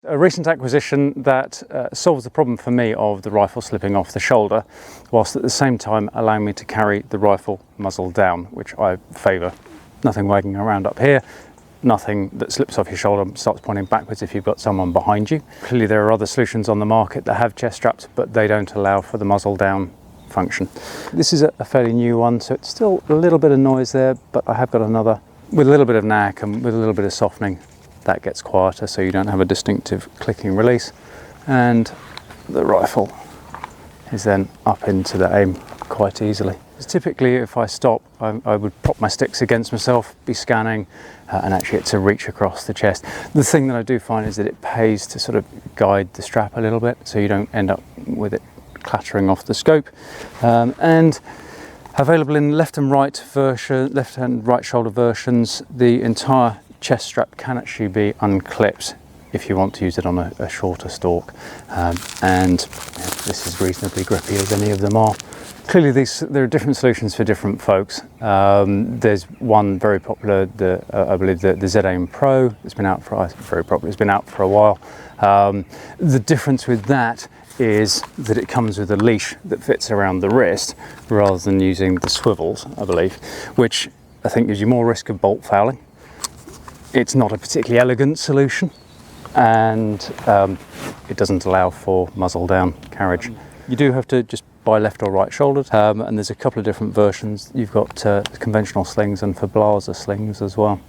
A recent acquisition that solves the problem for me of the rifle slipping off the shoulder, whilst at the same time allowing me to carry the rifle muzzle down, which I favour. Nothing wagging around up here, nothing that slips off your shoulder and starts pointing backwards if you've got someone behind you. Clearly there are other solutions on the market that have chest straps, but they don't allow for the muzzle down function. This is a fairly new one, so it's still a little bit of noise there, but I have got another with a little bit of knack and with a little bit of softening. That gets quieter, so you don't have a distinctive clicking release, and the rifle is then up into the aim quite easily. Typically if I stop, I would prop my sticks against myself, be scanning, and actually get to reach across the chest. The thing that I do find is that it pays to sort of guide the strap a little bit, so you don't end up with it clattering off the scope. And available in left and right version, left and right shoulder versions, the entire chest strap can actually be unclipped if you want to use it on a shorter stalk, and this is reasonably grippy as any of them are. Clearly there are different solutions for different folks. There's one very popular, I believe the Z-Aim Pro. It's been out for very popular. It's been out for a while. The difference with that is that it comes with a leash that fits around the wrist rather than using the swivels, I believe, which I think gives you more risk of bolt fouling. It's not a particularly elegant solution, and it doesn't allow for muzzle down carriage. You do have to just buy left or right shouldered, and there's a couple of different versions. You've got conventional slings and for blazer slings as well.